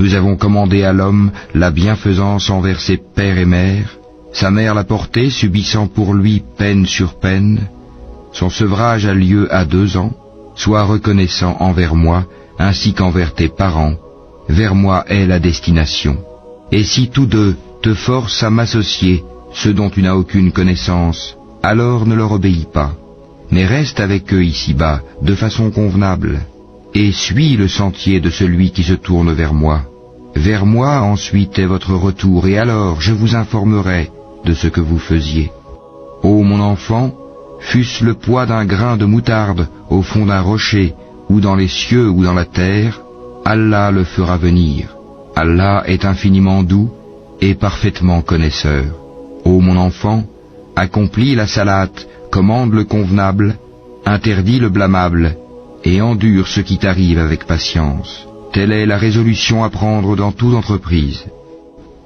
Nous avons commandé à l'homme la bienfaisance envers ses pères et mères. Sa mère l'a porté, subissant pour lui peine sur peine. Son sevrage a lieu à 2 ans. Sois reconnaissant envers moi, ainsi qu'envers tes parents. Vers moi est la destination. Et si tous deux te forcent à m'associer, ce dont tu n'as aucune connaissance, alors ne leur obéis pas. Mais reste avec eux ici-bas, de façon convenable, et suis le sentier de celui qui se tourne vers moi. Vers moi ensuite est votre retour, et alors je vous informerai de ce que vous faisiez. Ô mon enfant, fût-ce le poids d'un grain de moutarde au fond d'un rocher, ou dans les cieux ou dans la terre, Allah le fera venir. Allah est infiniment doux et parfaitement connaisseur. Ô mon enfant, accomplis la salate, commande le convenable, interdis le blâmable, et endure ce qui t'arrive avec patience. Telle est la résolution à prendre dans toute entreprise.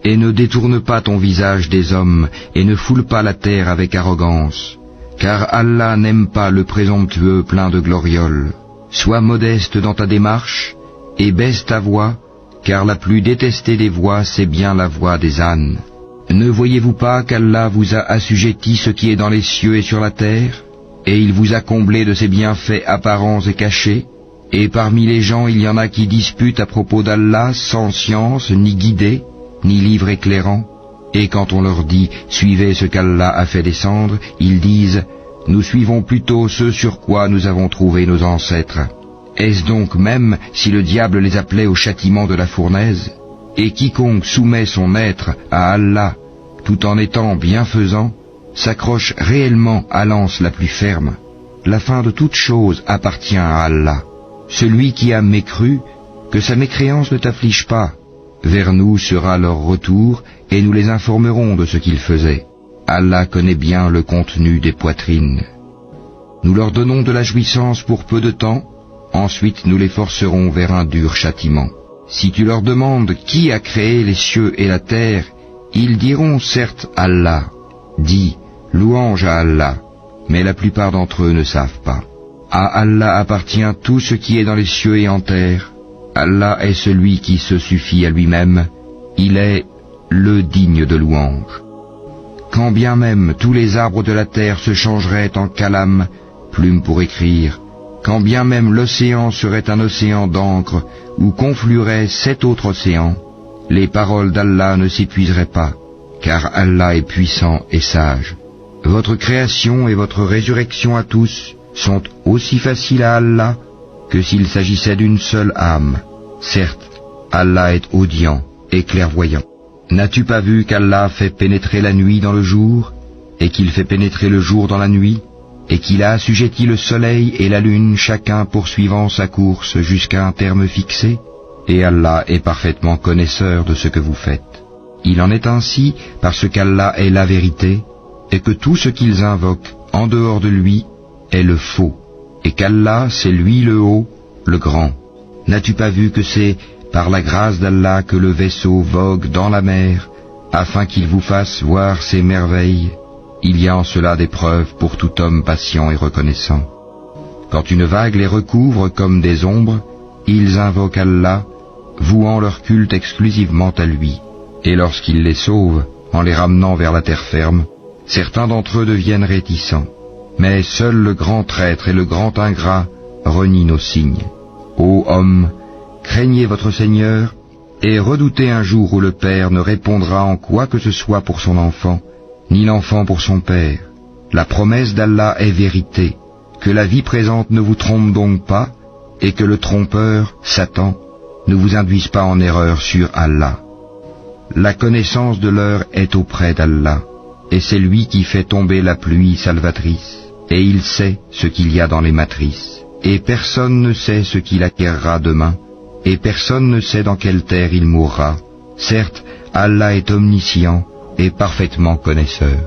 Et ne détourne pas ton visage des hommes, et ne foule pas la terre avec arrogance, car Allah n'aime pas le présomptueux plein de glorioles. Sois modeste dans ta démarche, et baisse ta voix, car la plus détestée des voix, c'est bien la voix des ânes. Ne voyez-vous pas qu'Allah vous a assujetti ce qui est dans les cieux et sur la terre, et il vous a comblé de ses bienfaits apparents et cachés, et parmi les gens il y en a qui disputent à propos d'Allah sans science, ni guidée, ni livre éclairant, et quand on leur dit « Suivez ce qu'Allah a fait descendre », ils disent « Nous suivons plutôt ce sur quoi nous avons trouvé nos ancêtres ». Est-ce donc même si le diable les appelait au châtiment de la fournaise? Et quiconque soumet son être à Allah, tout en étant bienfaisant, s'accroche réellement à l'anse la plus ferme. La fin de toute chose appartient à Allah. Celui qui a mécru, que sa mécréance ne t'afflige pas. Vers nous sera leur retour, et nous les informerons de ce qu'ils faisaient. Allah connaît bien le contenu des poitrines. Nous leur donnons de la jouissance pour peu de temps, ensuite nous les forcerons vers un dur châtiment. Si tu leur demandes qui a créé les cieux et la terre, ils diront certes Allah. Dis, louange à Allah, mais la plupart d'entre eux ne savent pas. À Allah appartient tout ce qui est dans les cieux et en terre. Allah est celui qui se suffit à lui-même. Il est le digne de louange. Quand bien même tous les arbres de la terre se changeraient en calame, plume pour écrire, quand bien même l'océan serait un océan d'encre, où conflueraient 7 autres océans, les paroles d'Allah ne s'épuiseraient pas, car Allah est puissant et sage. Votre création et votre résurrection à tous sont aussi faciles à Allah que s'il s'agissait d'une seule âme. Certes, Allah est audient et clairvoyant. N'as-tu pas vu qu'Allah fait pénétrer la nuit dans le jour, et qu'il fait pénétrer le jour dans la nuit, et qu'il a assujetti le soleil et la lune chacun poursuivant sa course jusqu'à un terme fixé? Et Allah est parfaitement connaisseur de ce que vous faites. Il en est ainsi parce qu'Allah est la vérité, et que tout ce qu'ils invoquent en dehors de lui est le faux, et qu'Allah c'est lui le haut, le grand. N'as-tu pas vu que c'est par la grâce d'Allah que le vaisseau vogue dans la mer, afin qu'il vous fasse voir ses merveilles? Il y a en cela des preuves pour tout homme patient et reconnaissant. Quand une vague les recouvre comme des ombres, ils invoquent Allah, vouant leur culte exclusivement à lui. Et lorsqu'il les sauve, en les ramenant vers la terre ferme, certains d'entre eux deviennent réticents. Mais seul le grand traître et le grand ingrat renient nos signes. Ô hommes, craignez votre Seigneur, et redoutez un jour où le père ne répondra en quoi que ce soit pour son enfant, ni l'enfant pour son père. La promesse d'Allah est vérité, que la vie présente ne vous trompe donc pas, et que le trompeur, Satan, ne vous induise pas en erreur sur Allah. La connaissance de l'heure est auprès d'Allah, et c'est lui qui fait tomber la pluie salvatrice, et il sait ce qu'il y a dans les matrices, et personne ne sait ce qu'il acquérera demain, et personne ne sait dans quelle terre il mourra. Certes, Allah est omniscient et parfaitement connaisseur.